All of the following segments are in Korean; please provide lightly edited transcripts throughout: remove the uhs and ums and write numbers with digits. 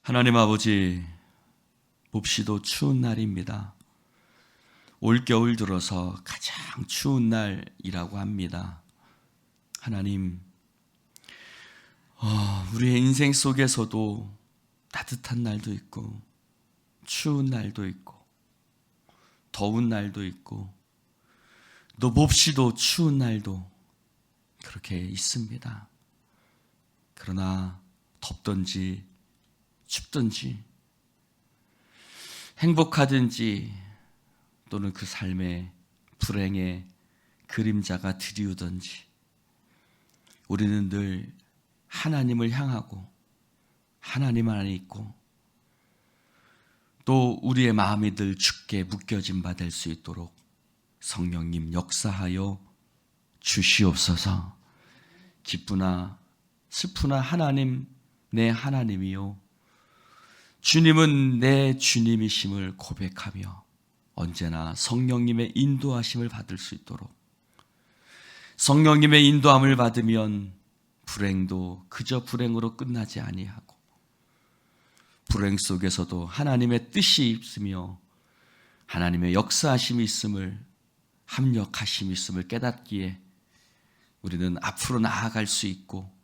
하나님 아버지, 몹시도 추운 날입니다. 올겨울 들어서 가장 추운 날이라고 합니다. 하나님, 우리의 인생 속에서도 따뜻한 날도 있고 추운 날도 있고 더운 날도 있고 또 몹시도 추운 날도 그렇게 있습니다. 그러나 덥든지 춥든지 행복하든지 또는 그 삶의 불행의 그림자가 드리우든지 우리는 늘 하나님을 향하고 하나님 안에 있고 또 우리의 마음이 늘 주께 묶여진 바 될 수 있도록 성령님 역사하여 주시옵소서. 기쁘나 슬프나 하나님, 내 하나님이요 주님은 내 주님이심을 고백하며 언제나 성령님의 인도하심을 받을 수 있도록, 성령님의 인도함을 받으면 불행도 그저 불행으로 끝나지 아니하고 불행 속에서도 하나님의 뜻이 있으며 하나님의 역사하심이 있음을, 합력하심이 있음을 깨닫기에 우리는 앞으로 나아갈 수 있고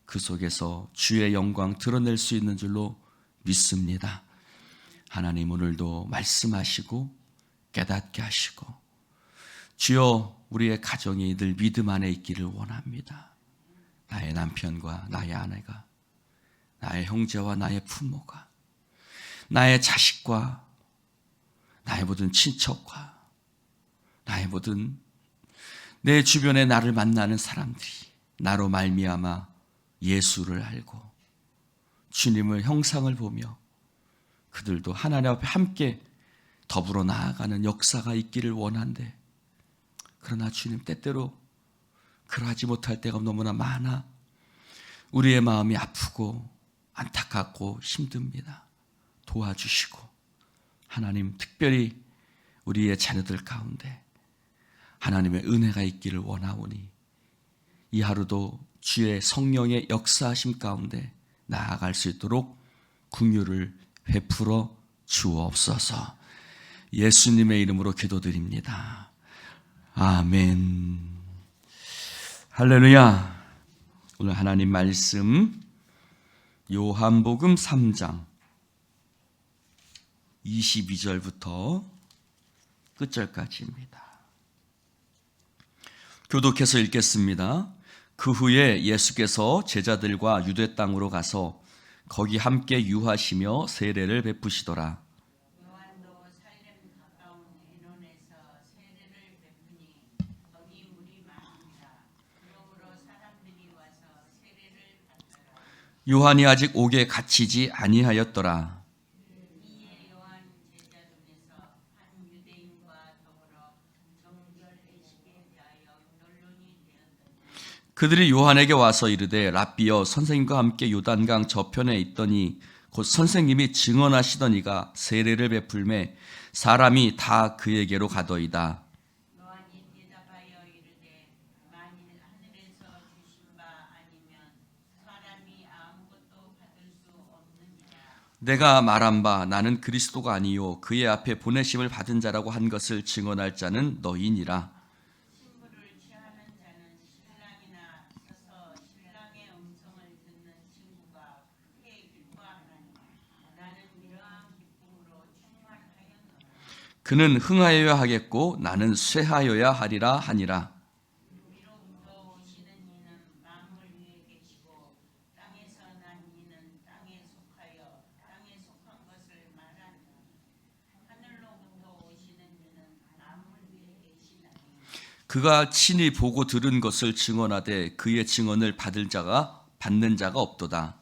그 속에서 주의 영광 드러낼 수 있는 줄로 믿습니다. 하나님, 오늘도 말씀하시고 깨닫게 하시고 주여, 우리의 가정이 늘 믿음 안에 있기를 원합니다. 나의 남편과 나의 아내가, 나의 형제와 나의 부모가, 나의 자식과 나의 모든 친척과 나의 모든 내 주변에 나를 만나는 사람들이 나로 말미암아 예수를 알고 주님을 형상을 보며 그들도 하나님 앞에 함께 더불어 나아가는 역사가 있기를 원한데, 그러나 주님, 때때로 그러하지 못할 때가 너무나 많아 우리의 마음이 아프고 안타깝고 힘듭니다. 도와주시고 하나님, 특별히 우리의 자녀들 가운데 하나님의 은혜가 있기를 원하오니 이 하루도 주의 성령의 역사하심 가운데 나아갈 수 있도록 긍휼을 베풀어 주옵소서. 예수님의 이름으로 기도드립니다. 아멘. 할렐루야. 오늘 하나님 말씀 요한복음 3장 22절부터 끝절까지입니다. 교독해서 읽겠습니다. 그 후에 예수께서 제자들과 유대 땅으로 가서 거기 함께 유하시며 세례를 베푸시더라. 요한도 살렘 가까운 에논에서 세례를 베푸니 거기 물이 많으니라. 그러므로 사람들이 와서 세례를 받더라. 요한이 아직 옥에 갇히지 아니하였더라. 이에 요한 제자 중에서 한 유대인과 더불어 정결의식에 대하여 논론이 되었더니 그들이 요한에게 와서 이르되 랍비여, 선생님과 함께 요단강 저편에 있더니 곧 선생님이 증언하시더니가 세례를 베풀매 사람이 다 그에게로 가더이다. 요한이 대답하여 이르되 만일 하늘에서 주신 바 아니면 사람이 아무것도 받을 수 없느니라. 내가 말한 바 나는 그리스도가 아니요 그의 앞에 보내심을 받은 자라고 한 것을 증언할 자는 너희니라. 신부를 취하는 자는 신랑이나 서서 신랑의 음성을 듣는 친구가 크게 기뻐하나니 나는 이러한 기쁨으로 충만하였노라. 그는 흥하여야 하겠고 나는 쇠하여야 하리라 하니라. 위로부터 오시는 이는 만물 위에 계시고 땅에서 난 이는 땅에 속하여 땅에 속한 것을 말하니 하늘로부터 오시는 이는 만물 위에 계시나니 그가 친히 보고 들은 것을 증언하되 그의 증언을 받는 자가 없도다.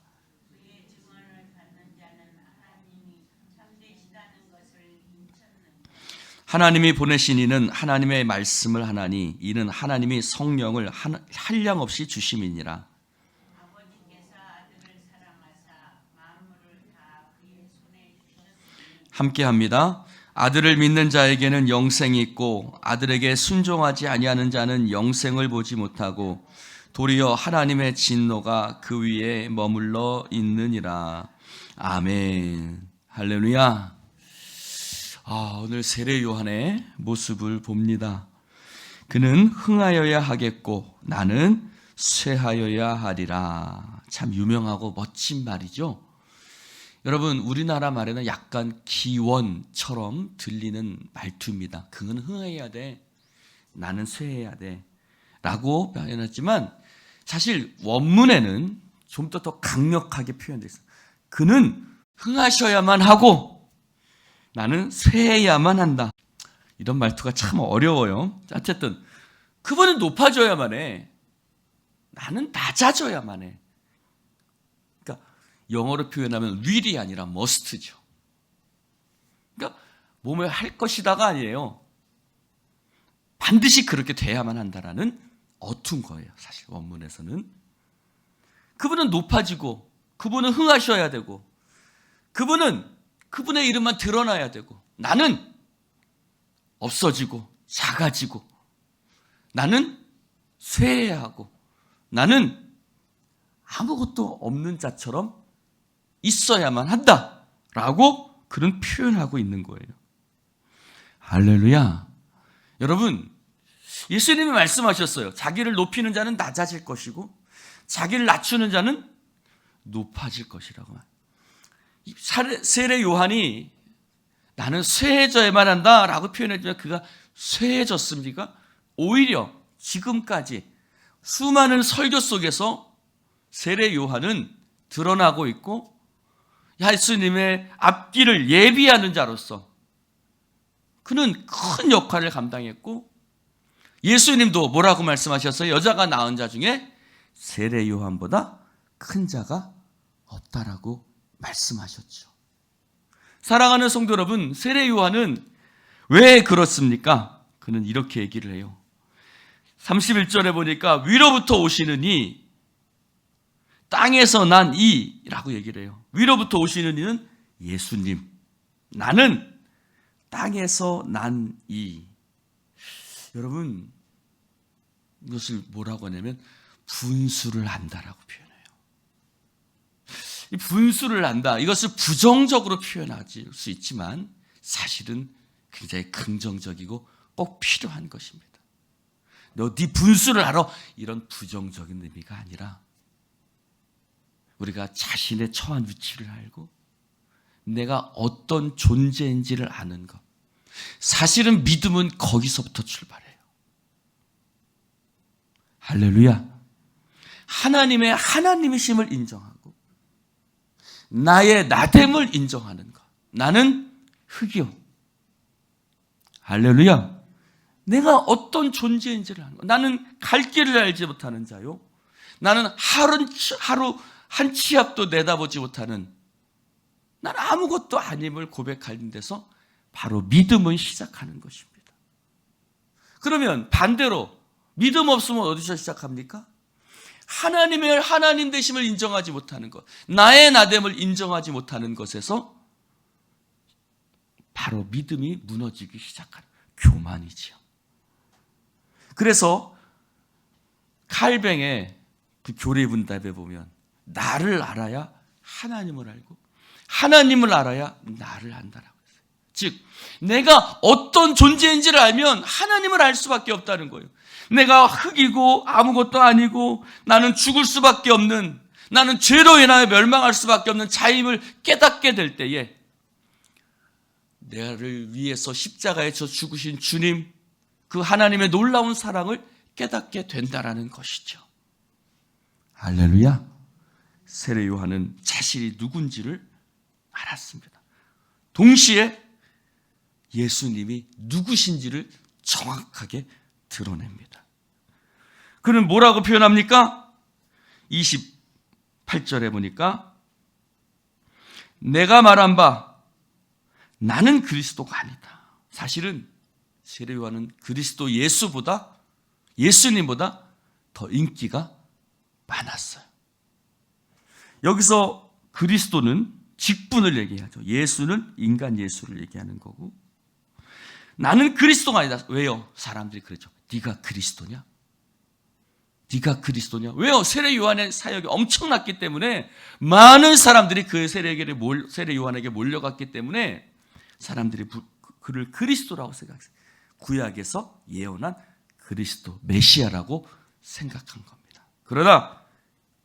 그의 증언을 받는 자는 하나님이 참되시다는 것을 인쳤느니라. 하나님이 보내신 이는 하나님의 말씀을 하나니 이는 하나님이 성령을 한량없이 주심이니라. 아버지께서 아들을 사랑하사 만물을 다 그의 손에 주셨으니 함께합니다. 아들을 믿는 자에게는 영생이 있고 아들에게 순종하지 아니하는 자는 영생을 보지 못하고 도리어 하나님의 진노가 그 위에 머물러 있느니라. 아멘. 할렐루야. 오늘 세례 요한의 모습을 봅니다. 그는 흥하여야 하겠고 나는 쇠하여야 하리라. 참 유명하고 멋진 말이죠. 여러분, 우리나라 말에는 약간 기원처럼 들리는 말투입니다. 그는 흥해야 돼, 나는 쇠해야 돼 라고 표현했지만 사실 원문에는 좀 더 강력하게 표현되어 있어요. 그는 흥하셔야만 하고 나는 쇠해야만 한다. 이런 말투가 참 어려워요. 어쨌든 그분은 높아져야만 해, 나는 낮아져야만 해. 그러니까 영어로 표현하면 will이 아니라 must죠. 그러니까 몸에 할 것이다가 아니에요. 반드시 그렇게 돼야만 한다라는 어투인 거예요. 사실 원문에서는 그분은 높아지고 그분은 흥하셔야 되고 그분의 이름만 드러나야 되고 나는 없어지고 작아지고 나는 쇠해야 하고 나는 아무것도 없는 자처럼 있어야만 한다라고 그는 표현하고 있는 거예요. 할렐루야. 여러분, 예수님이 말씀하셨어요. 자기를 높이는 자는 낮아질 것이고 자기를 낮추는 자는 높아질 것이라고. 세례 요한이 나는 쇠해져야만 한다라고 표현했지만 그가 쇠해졌습니까? 오히려 지금까지 수많은 설교 속에서 세례 요한은 드러나고 있고 예수님의 앞길을 예비하는 자로서 그는 큰 역할을 감당했고 예수님도 뭐라고 말씀하셨어요? 여자가 낳은 자 중에 세례 요한보다 큰 자가 없다라고 말씀하셨죠. 사랑하는 성도 여러분, 세례 요한은 왜 그렇습니까? 그는 이렇게 얘기를 해요. 31절에 보니까 위로부터 오시는 이, 땅에서 난 이라고 얘기를 해요. 위로부터 오시는 이는 예수님, 나는 땅에서 난 이. 여러분, 이것을 뭐라고 하냐면 분수를 안다라고 표현해요. 이 분수를 안다, 이것을 부정적으로 표현할 수 있지만 사실은 굉장히 긍정적이고 꼭 필요한 것입니다. 너 네 분수를 알아, 이런 부정적인 의미가 아니라 우리가 자신의 처한 위치를 알고 내가 어떤 존재인지를 아는 것. 사실은 믿음은 거기서부터 출발해요. 할렐루야. 하나님의 하나님이심을 인정하고 나의 나됨을 인정하는 것. 나는 흙이요. 할렐루야. 내가 어떤 존재인지를 아는 것. 나는 갈 길을 알지 못하는 자요. 나는 하루 한 치 앞도 내다보지 못하는, 난 아무것도 아님을 고백하는 데서 바로 믿음은 시작하는 것입니다. 그러면 반대로 믿음 없으면 어디서 시작합니까? 하나님의 하나님 되심을 인정하지 못하는 것, 나의 나됨을 인정하지 못하는 것에서 바로 믿음이 무너지기 시작하는 교만이지요. 그래서 칼뱅의 그 교리문답에 보면 나를 알아야 하나님을 알고 하나님을 알아야 나를 안다라고 했어요. 즉 내가 어떤 존재인지를 알면 하나님을 알 수밖에 없다는 거예요. 내가 흙이고 아무것도 아니고 나는 죽을 수밖에 없는, 나는 죄로 인하여 멸망할 수밖에 없는 자임을 깨닫게 될 때에 나를 위해서 십자가에서 죽으신 주님, 그 하나님의 놀라운 사랑을 깨닫게 된다라는 것이죠. 할렐루야. 세례 요한은 자신이 누군지를 알았습니다. 동시에 예수님이 누구신지를 정확하게 드러냅니다. 그는 뭐라고 표현합니까? 28절에 보니까 내가 말한 바 나는 그리스도가 아니다. 사실은 세례 요한은 그리스도 예수님보다 더 인기가 많았어요. 여기서 그리스도는 직분을 얘기하죠. 예수는 인간 예수를 얘기하는 거고 나는 그리스도가 아니다. 왜요? 사람들이 그러죠. 네가 그리스도냐? 네가 그리스도냐? 왜요? 세례 요한의 사역이 엄청났기 때문에 많은 사람들이 그 세례 요한에게 몰려갔기 때문에 사람들이 그를 그리스도라고 생각했어요. 구약에서 예언한 그리스도 메시아라고 생각한 겁니다. 그러나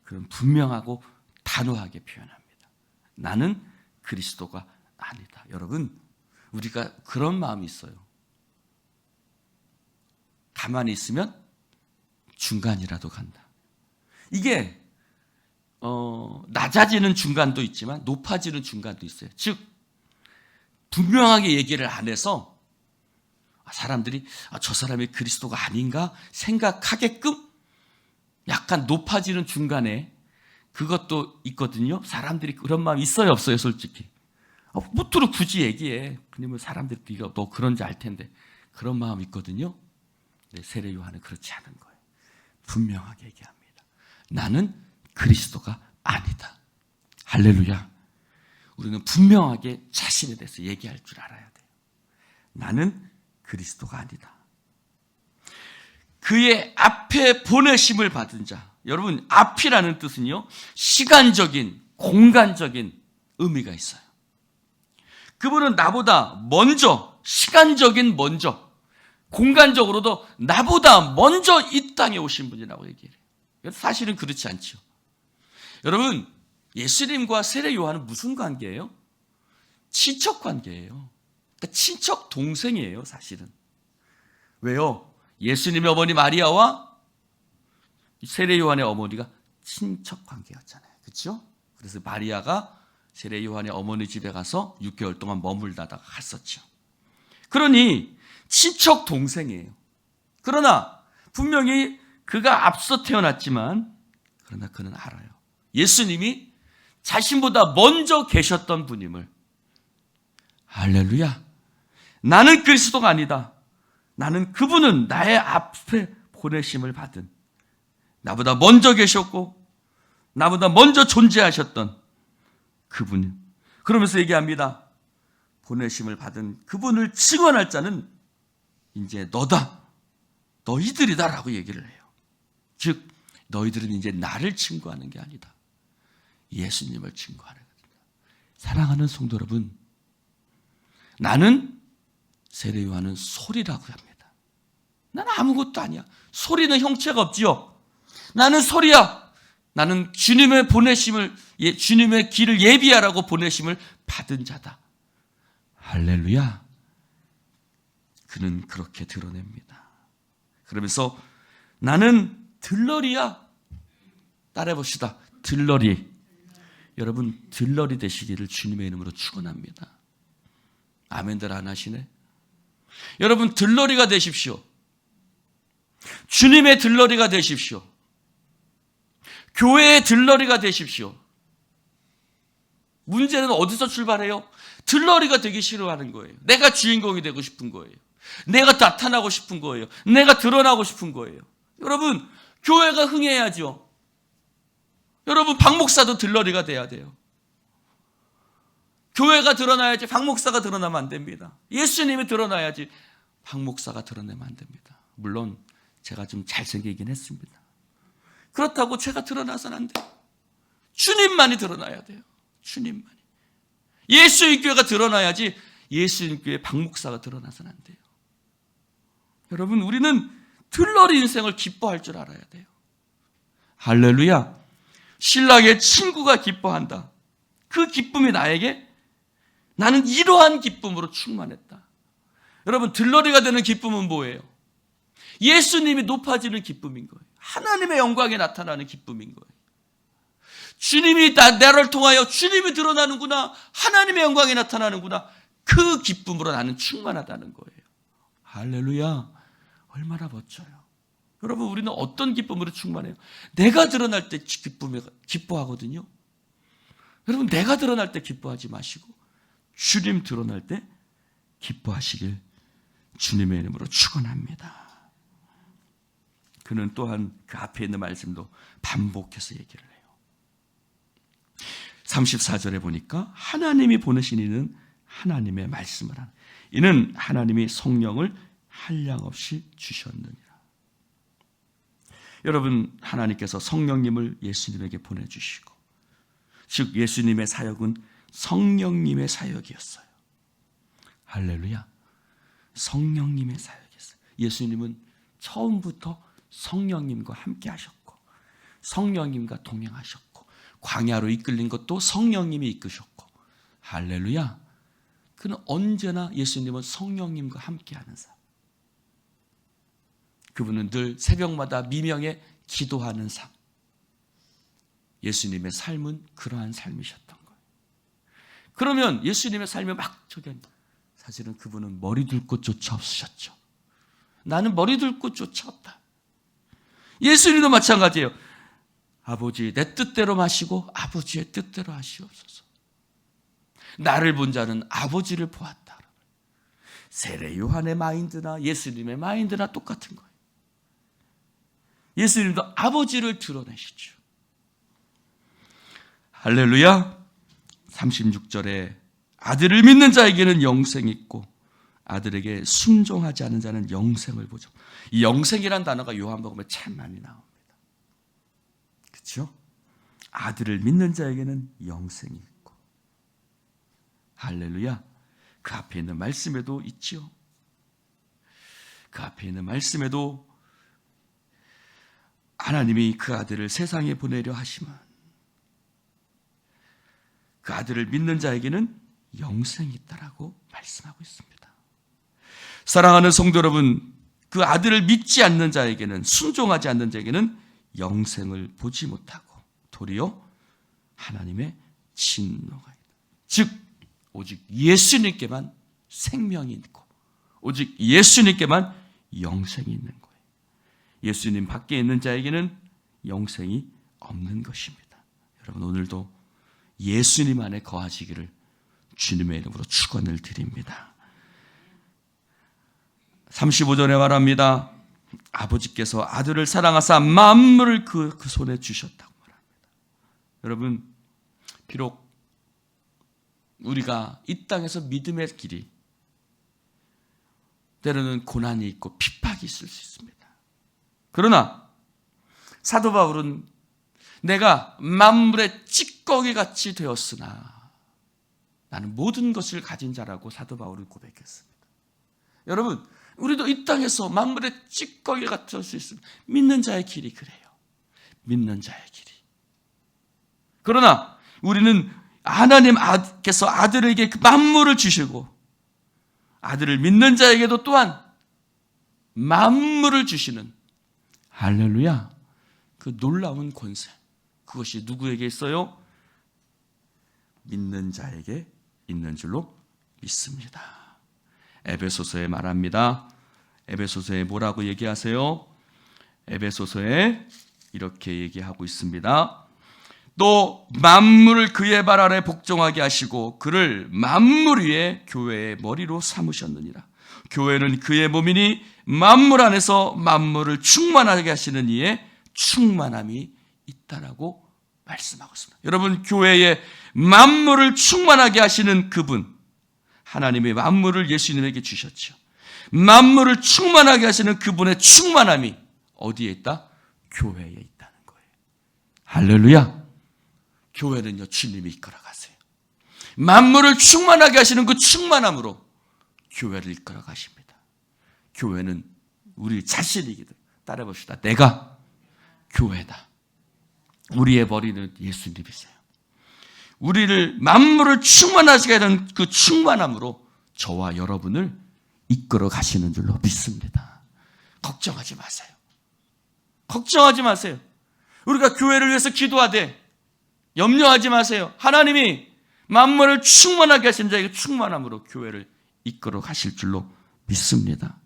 그는 분명하고 단호하게 표현합니다. 나는 그리스도가 아니다. 여러분, 우리가 그런 마음이 있어요. 가만히 있으면 중간이라도 간다. 이게 낮아지는 중간도 있지만 높아지는 중간도 있어요. 즉 분명하게 얘기를 안 해서 사람들이 저 사람이 그리스도가 아닌가 생각하게끔 약간 높아지는 중간에 그것도 있거든요. 사람들이 그런 마음이 있어요, 없어요? 솔직히 무트로 굳이 얘기해. 그러면 사람들이 네가 너 그런지 알 텐데 그런 마음이 있거든요. 네, 세례 요한은 그렇지 않은 거예요. 분명하게 얘기합니다. 나는 그리스도가 아니다. 할렐루야. 우리는 분명하게 자신에 대해서 얘기할 줄 알아야 돼요. 나는 그리스도가 아니다. 그의 앞에 보내심을 받은 자. 여러분, 앞이라는 뜻은요, 시간적인, 공간적인 의미가 있어요. 그분은 나보다 먼저, 시간적인 먼저, 공간적으로도 나보다 먼저 이 땅에 오신 분이라고 얘기해요. 사실은 그렇지 않죠. 여러분, 예수님과 세례 요한은 무슨 관계예요? 친척 관계예요. 그러니까 친척 동생이에요, 사실은. 왜요? 예수님의 어머니 마리아와 세례 요한의 어머니가 친척 관계였잖아요. 그렇죠? 그래서 마리아가 세례 요한의 어머니 집에 가서 6개월 동안 머물다가 갔었죠. 그러니 친척 동생이에요. 그러나 분명히 그가 앞서 태어났지만 그러나 그는 알아요. 예수님이 자신보다 먼저 계셨던 분임을. 할렐루야. 나는 그리스도가 아니다. 나는 그분은 나의 앞에 보내심을 받은, 나보다 먼저 계셨고 나보다 먼저 존재하셨던 그분. 그러면서 얘기합니다. 보내심을 받은 그분을 증언할 자는 이제 너다, 너희들이다라고 얘기를 해요. 즉 너희들은 이제 나를 증거하는 게 아니다, 예수님을 증거하는 겁니다. 사랑하는 성도 여러분, 나는 세례 요한은 소리라고 합니다. 나는 아무것도 아니야. 소리는 형체가 없지요. 나는 소리야. 나는 주님의 보내심을, 주님의 길을 예비하라고 보내심을 받은 자다. 할렐루야. 그는 그렇게 드러냅니다. 그러면서 나는 들러리야. 따라해 봅시다. 들러리. 여러분, 들러리 되시기를 주님의 이름으로 축원합니다. 아멘들 안 하시네? 여러분, 들러리가 되십시오. 주님의 들러리가 되십시오. 교회의 들러리가 되십시오. 문제는 어디서 출발해요? 들러리가 되기 싫어하는 거예요. 내가 주인공이 되고 싶은 거예요. 내가 나타나고 싶은 거예요. 내가 드러나고 싶은 거예요. 여러분, 교회가 흥해야죠. 여러분, 박 목사도 들러리가 돼야 돼요. 교회가 드러나야지 박 목사가 드러나면 안 됩니다. 예수님이 드러나야지 박 목사가 드러내면 안 됩니다. 물론 제가 좀 잘생기긴 했습니다. 그렇다고 제가 드러나서는 안 돼요. 주님만이 드러나야 돼요. 주님만이. 예수의 교회가 드러나야지 예수의 교회 박 목사가 드러나서는 안 돼요. 여러분, 우리는 들러리 인생을 기뻐할 줄 알아야 돼요. 할렐루야. 신랑의 친구가 기뻐한다. 그 기쁨이 나에게, 나는 이러한 기쁨으로 충만했다. 여러분, 들러리가 되는 기쁨은 뭐예요? 예수님이 높아지는 기쁨인 거예요. 하나님의 영광이 나타나는 기쁨인 거예요. 주님이 나를 통하여 주님이 드러나는구나, 하나님의 영광이 나타나는구나, 그 기쁨으로 나는 충만하다는 거예요. 할렐루야. 얼마나 멋져요. 여러분, 우리는 어떤 기쁨으로 충만해요? 내가 드러날 때 기뻐하거든요. 여러분, 내가 드러날 때 기뻐하지 마시고 주님 드러날 때 기뻐하시길 주님의 이름으로 축원합니다. 그는 또한 그 앞에 있는 말씀도 반복해서 얘기를 해요. 34절에 보니까 하나님이 보내신 이는 하나님의 말씀을 하는, 이는 하나님이 성령을 한량없이 주셨느니라. 여러분, 하나님께서 성령님을 예수님에게 보내주시고, 즉 예수님의 사역은 성령님의 사역이었어요. 할렐루야. 성령님의 사역이었어요. 예수님은 처음부터 성령님과 함께 하셨고, 성령님과 동행하셨고, 광야로 이끌린 것도 성령님이 이끄셨고, 할렐루야. 그는 언제나 예수님은 성령님과 함께하는 사람. 그분은 늘 새벽마다 미명에 기도하는 삶. 예수님의 삶은 그러한 삶이셨던 거예요. 그러면 예수님의 삶에 막 사실은 그분은 머리 둘 곳조차 없으셨죠. 나는 머리 둘 곳조차 없다. 예수님도 마찬가지예요. 아버지, 내 뜻대로 마시고 아버지의 뜻대로 하시옵소서. 나를 본 자는 아버지를 보았다. 세례 요한의 마인드나 예수님의 마인드나 똑같은 거예요. 예수님도 아버지를 드러내시죠. 할렐루야. 36절에 아들을 믿는 자에게는 영생이 있고 아들에게 순종하지 않은 자는 영생을 보죠. 이 영생이란 단어가 요한복음에 참 많이 나옵니다. 그렇죠? 아들을 믿는 자에게는 영생이 있고, 할렐루야. 그 앞에 있는 말씀에도 있죠. 그 앞에 있는 말씀에도 하나님이 그 아들을 세상에 보내려 하시면 그 아들을 믿는 자에게는 영생이 있다라고 말씀하고 있습니다. 사랑하는 성도 여러분, 그 아들을 믿지 않는 자에게는, 순종하지 않는 자에게는 영생을 보지 못하고 도리어 하나님의 진노가 있다. 즉 오직 예수님께만 생명이 있고 오직 예수님께만 영생이 있는 거예요. 예수님 밖에 있는 자에게는 영생이 없는 것입니다. 여러분, 오늘도 예수님 안에 거하시기를 주님의 이름으로 축원을 드립니다. 35절에 말합니다. 아버지께서 아들을 사랑하사 만물을 그 손에 주셨다고 말합니다. 여러분, 비록 우리가 이 땅에서 믿음의 길이 때로는 고난이 있고 핍박이 있을 수 있습니다. 그러나 사도 바울은 내가 만물의 찌꺼기 같이 되었으나 나는 모든 것을 가진 자라고 사도 바울은 고백했습니다. 여러분, 우리도 이 땅에서 만물의 찌꺼기 같을 수 있습니다. 믿는 자의 길이 그래요. 믿는 자의 길이. 그러나 우리는 하나님께서 아들에게 그 만물을 주시고 아들을 믿는 자에게도 또한 만물을 주시는, 할렐루야, 그 놀라운 권세, 그것이 누구에게 있어요? 믿는 자에게 있는 줄로 믿습니다. 에베소서에 말합니다. 에베소서에 뭐라고 얘기하세요? 에베소서에 이렇게 얘기하고 있습니다. 또 만물을 그의 발 아래 복종하게 하시고 그를 만물 위에 교회의 머리로 삼으셨느니라. 교회는 그의 몸이니 만물 안에서 만물을 충만하게 하시는 이의 충만함이 있다라고 말씀하고 있습니다. 여러분, 교회에 만물을 충만하게 하시는 그분, 하나님의 만물을 예수님에게 주셨죠. 만물을 충만하게 하시는 그분의 충만함이 어디에 있다? 교회에 있다는 거예요. 할렐루야. 교회는요, 주님이 이끌어 가세요. 만물을 충만하게 하시는 그 충만함으로 교회를 이끌어 가십니다. 교회는 우리 자신이기도. 따라 봅시다. 내가 교회다. 우리의 머리는 예수님이세요. 우리를 만물을 충만하게 하는 그 충만함으로 저와 여러분을 이끌어 가시는 줄로 믿습니다. 걱정하지 마세요. 걱정하지 마세요. 우리가 교회를 위해서 기도하되 염려하지 마세요. 하나님이 만물을 충만하게 하신 자에게 충만함으로 교회를 이끌어 가실 줄로 믿습니다.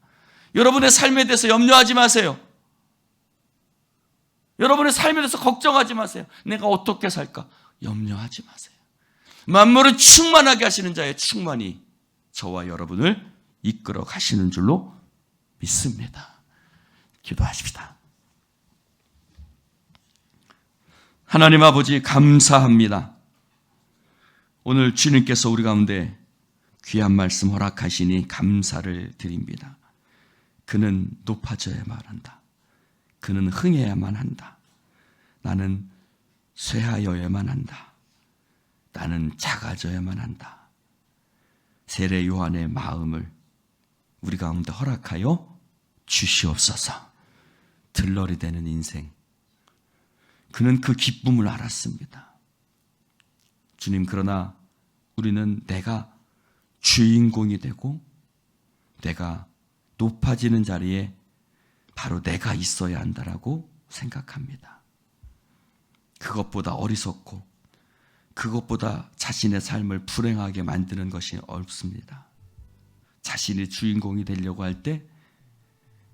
여러분의 삶에 대해서 염려하지 마세요. 여러분의 삶에 대해서 걱정하지 마세요. 내가 어떻게 살까? 염려하지 마세요. 만물을 충만하게 하시는 자의 충만이 저와 여러분을 이끌어 가시는 줄로 믿습니다. 기도하십시다. 하나님 아버지, 감사합니다. 오늘 주님께서 우리 가운데 귀한 말씀 허락하시니 감사를 드립니다. 그는 높아져야 말한다. 그는 흥해야만 한다. 나는 쇠하여야만 한다. 나는 작아져야만 한다. 세례 요한의 마음을 우리 가운데 허락하여 주시옵소서. 들러리 되는 인생. 그는 그 기쁨을 알았습니다. 주님, 그러나 우리는 내가 주인공이 되고 내가 높아지는 자리에 바로 내가 있어야 한다라고 생각합니다. 그것보다 어리석고 그것보다 자신의 삶을 불행하게 만드는 것이 없습니다. 자신이 주인공이 되려고 할 때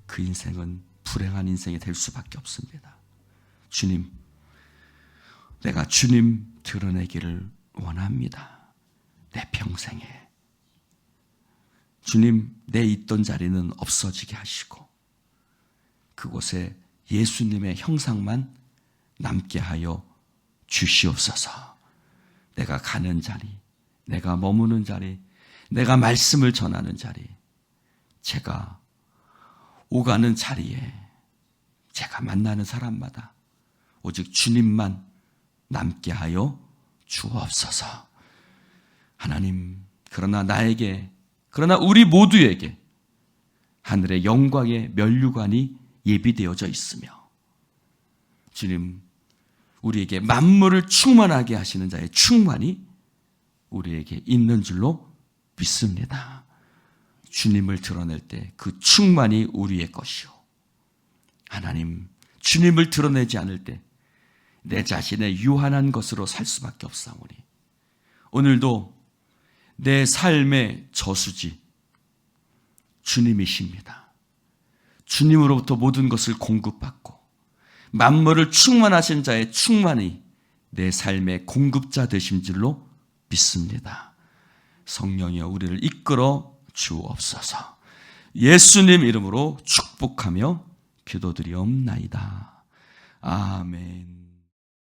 그 인생은 불행한 인생이 될 수밖에 없습니다. 주님, 내가 주님 드러내기를 원합니다. 내 평생에. 주님, 내 있던 자리는 없어지게 하시고 그곳에 예수님의 형상만 남게 하여 주시옵소서. 내가 가는 자리, 내가 머무는 자리, 내가 말씀을 전하는 자리, 제가 오가는 자리에 제가 만나는 사람마다 오직 주님만 남게 하여 주옵소서. 하나님, 그러나 나에게, 그러나 우리 모두에게 하늘의 영광의 면류관이 예비되어져 있으며 주님, 우리에게 만물을 충만하게 하시는 자의 충만이 우리에게 있는 줄로 믿습니다. 주님을 드러낼 때 그 충만이 우리의 것이요. 하나님, 주님을 드러내지 않을 때 내 자신의 유한한 것으로 살 수밖에 없사오니 오늘도 내 삶의 저수지 주님이십니다. 주님으로부터 모든 것을 공급받고 만물을 충만하신 자의 충만이 내 삶의 공급자 되신 줄로 믿습니다. 성령이여 우리를 이끌어 주옵소서. 예수님 이름으로 축복하며 기도드리옵나이다. 아멘.